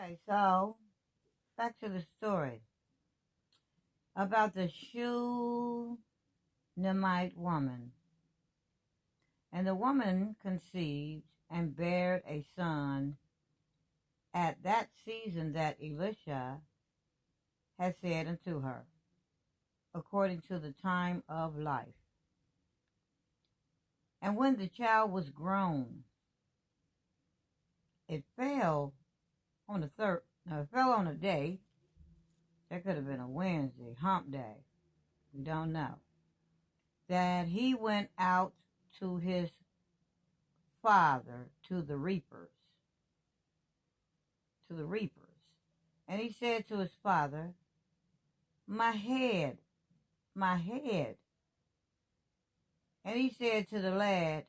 Okay, so back to the story about the Shunammite woman. And the woman conceived and bare a son at that season that Elisha had said unto her, according to the time of life. And when the child was grown, it fell on the third. Now it fell on a day. That could have been a Wednesday, hump day. We don't know. That he went out to his father, to the reapers. And he said to his father, my head, my head. And he said to the lad,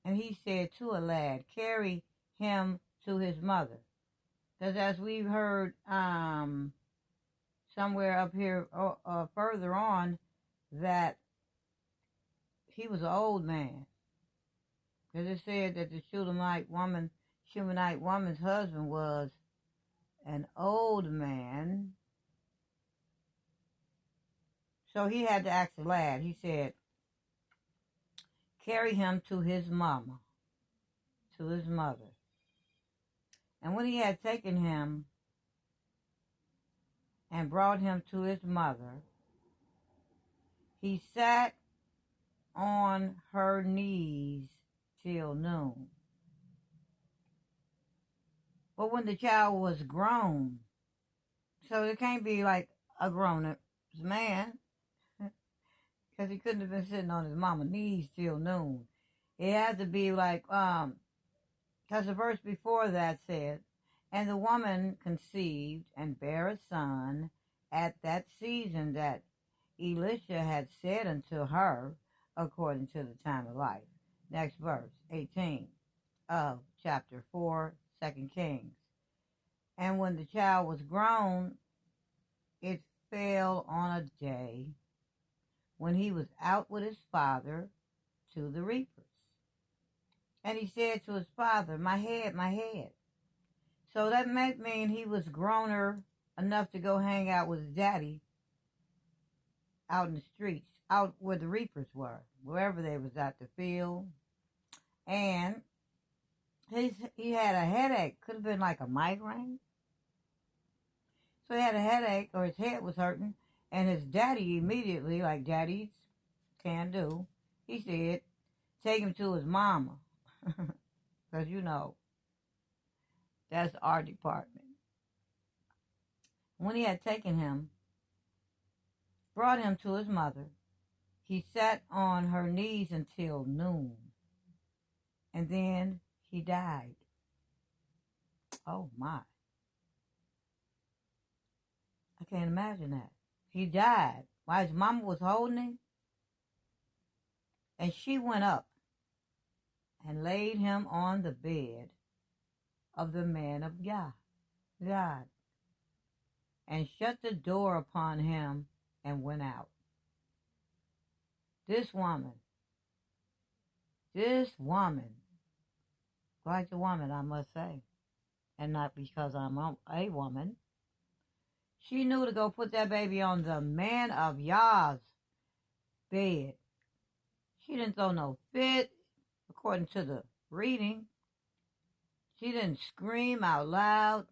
and he said to a lad, carry him to his mother. Because as we've heard somewhere up here further on, that he was an old man. Because it said that the Shunammite woman's husband was an old man. So he had to ask the lad. He said, carry him to his mama, to his mother. And when he had taken him and brought him to his mother, he sat on her knees till noon. But when the child was grown, so it can't be like a grown-up man, because he couldn't have been sitting on his mama's knees till noon. It had to be like, because the verse before that said, and the woman conceived and bare a son at that season that Elisha had said unto her, according to the time of life. Next verse, 18 of chapter 4, 2 Kings. And when the child was grown, it fell on a day when he was out with his father to the reapers. And he said to his father, my head, my head. So that might mean he was growner enough to go hang out with his daddy out in the streets, out where the reapers were, wherever they was at the field. And he had a headache. Could have been like a migraine. So he had a headache, or his head was hurting. And his daddy immediately, like daddies can do, he said, take him to his mama. Because, that's our department. When he had taken him, brought him to his mother, he sat on her knees until noon. And then he died. Oh, my. I can't imagine that. He died while his mama was holding him. And she went up and laid him on the bed of the man of God, and shut the door upon him and went out. This woman, quite a woman, I must say, and not because I'm a woman, she knew to go put that baby on the man of Yah's bed. She didn't throw no fit, according to the reading. She didn't scream out loud.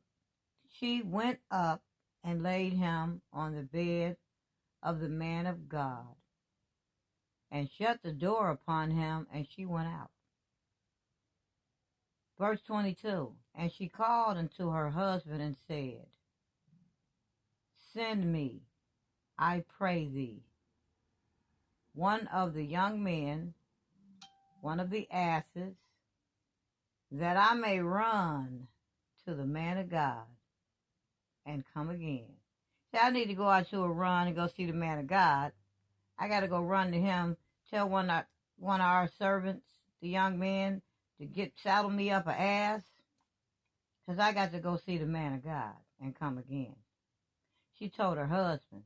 She went up and laid him on the bed of the man of God and shut the door upon him, and she went out. Verse 22, and she called unto her husband and said, send me, I pray thee, one of the young men, one of the asses, that I may run to the man of God and come again. See, I need to go out to a run and go see the man of God. I got to go run to him, tell one of our servants, the young man, to saddle me up an ass, because I got to go see the man of God and come again. She told her husband.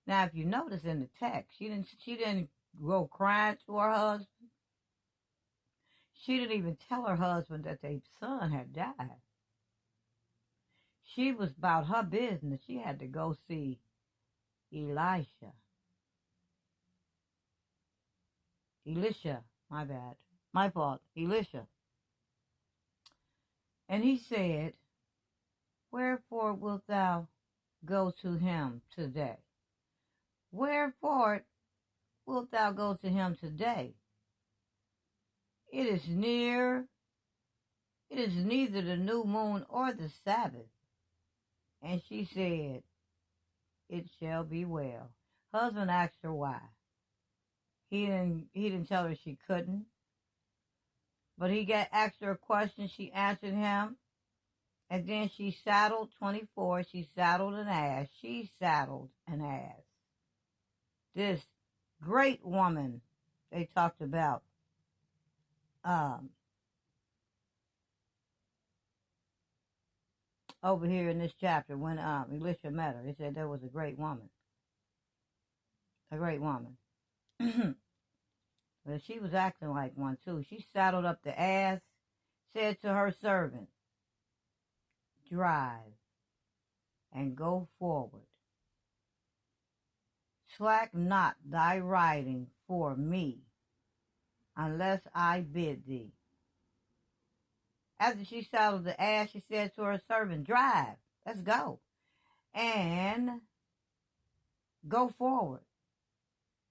Now, if you notice in the text, she didn't go crying to her husband. She didn't even tell her husband that their son had died. She was about her business. She had to go see Elisha. Elisha, my bad. My fault. Elisha. And he said, wherefore wilt thou go to him today? Wherefore wilt thou go to him today? It is near, it is neither the new moon or the Sabbath. And she said, it shall be well. Husband asked her why. He didn't tell her she couldn't. But he asked her a question, she answered him. And then she saddled 24, she saddled an ass. She saddled an ass. This great woman they talked about. Over here in this chapter, when Elisha met her, he said there was a great woman. A great woman. But she was acting like one too. She saddled up the ass, said to her servant, drive and go forward. Slack not thy riding for me, unless I bid thee. After she saddled the ass, she said to her servant, drive, let's go, and go forward.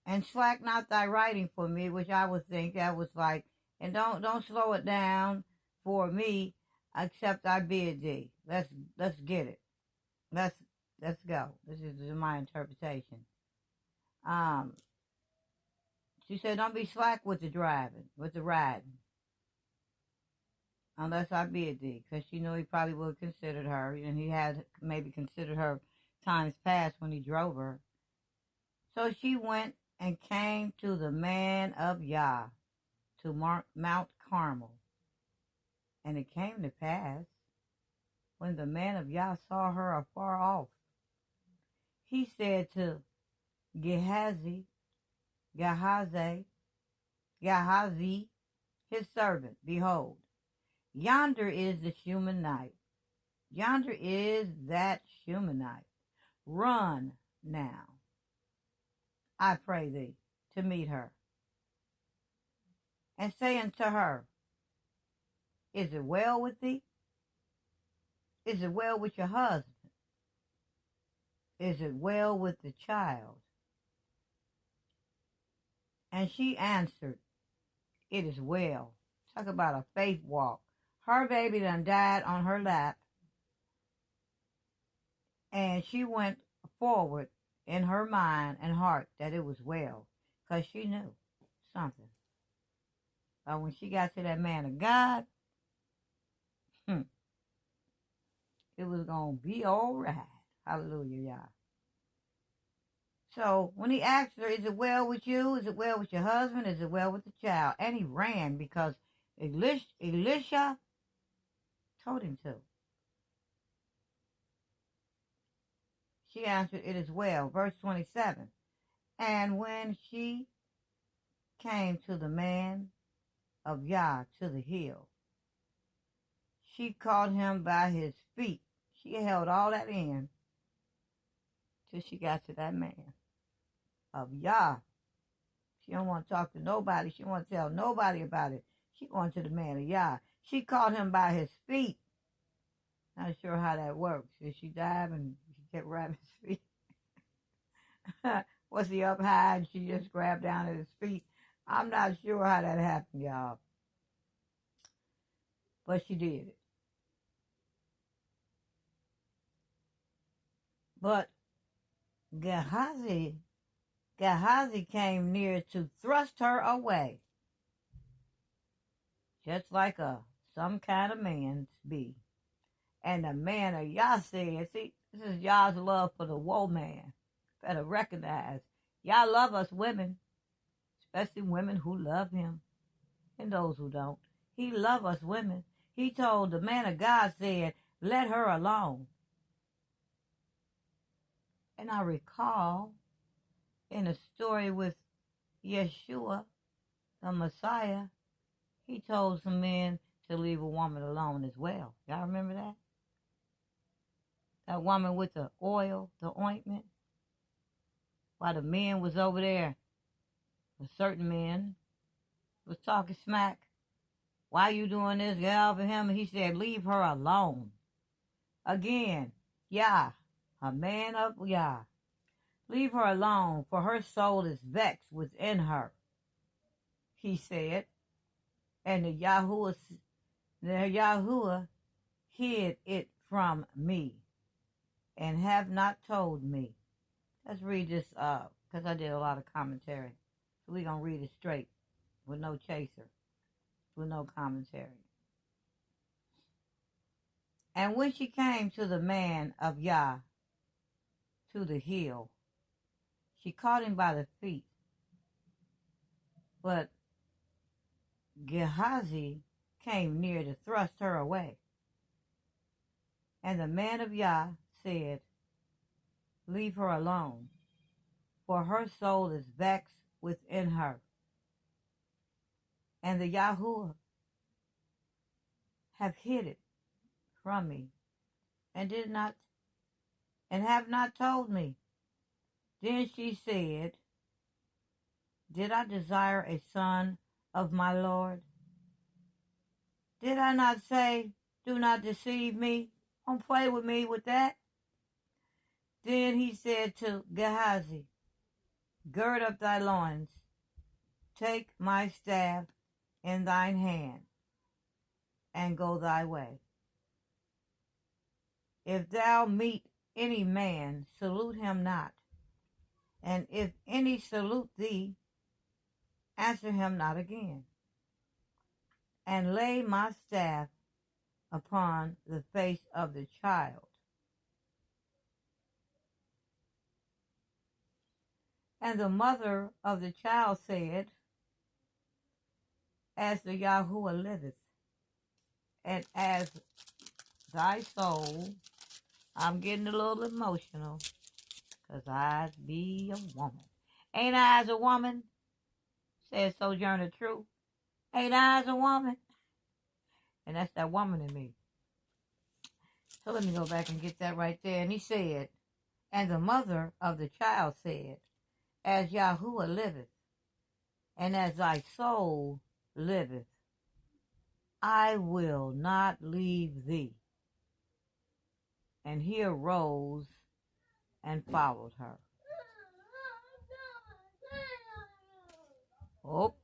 And slack not thy riding for me, which I would think that was like, and don't slow it down for me, except I bid thee. Let's get it. Let's go. This is my interpretation. She said, don't be slack with the driving, with the riding, unless I bid thee, because she knew he probably would have considered her, and he had maybe considered her times past when he drove her. So she went and came to the man of Yah, to Mount Carmel. And it came to pass, when the man of Yah saw her afar off, he said to Gehazi, his servant, behold, yonder is the Shunammite. Yonder is that Shunammite. Run now, I pray thee, to meet her. And say unto her, is it well with thee? Is it well with your husband? Is it well with the child? And she answered, it is well. Talk about a faith walk. Her baby done died on her lap. And she went forward in her mind and heart that it was well. Because she knew something. But when she got to that man of God, it was going to be all right. Hallelujah, y'all. So when he asked her, is it well with you? Is it well with your husband? Is it well with the child? And he ran because Elisha told him to. She answered, it is well. Verse 27. And when she came to the man of Yah, to the hill, she caught him by his feet. She held all that in till she got to that man of Yah. She don't want to talk to nobody. She don't want to tell nobody about it. She going to the man of Yah. She caught him by his feet. Not sure how that works. Did she dive and she kept grabbing his feet? Was he up high and she just grabbed down at his feet? I'm not sure how that happened, y'all. But she did it. But Gehazi came near to thrust her away, just like some kind of man be. And the man of Yah said, see, this is Yah's love for the woe man. Better recognize, Yah love us women, especially women who love him and those who don't. He love us women. He told the man of God, said, let her alone. And I recall in a story with Yeshua, the Messiah, he told some men to leave a woman alone as well. Y'all remember that? That woman with the oil, the ointment, while the men was over there, a certain men was talking smack. Why you doing this? Get off of him. And he said, leave her alone. Again, Yah, a man of Yah. Leave her alone, for her soul is vexed within her, he said. And the Yahuwah hid it from me and have not told me. Let's read this because I did a lot of commentary. So we're going to read it straight with no chaser, with no commentary. And when she came to the man of Yah, to the hill, she caught him by the feet. But Gehazi came near to thrust her away. And the man of Yah said, leave her alone, for her soul is vexed within her. And the Yahuwah have hid it from me, and have not told me. Then she said, did I desire a son of my Lord? Did I not say, do not deceive me? Don't play with me with that. Then he said to Gehazi, gird up thy loins, take my staff in thine hand, and go thy way. If thou meet any man, salute him not. And if any salute thee, answer him not again. And lay my staff upon the face of the child. And the mother of the child said, as the Yahuwah liveth, and as thy soul, I'm getting a little emotional, because I be a woman. Ain't I as a woman? Says Sojourner Truth. Ain't I as a woman? And that's that woman in me. So let me go back and get that right there. And he said, and the mother of the child said, as Yahuwah liveth, and as thy soul liveth, I will not leave thee. And he arose and followed her. Oh,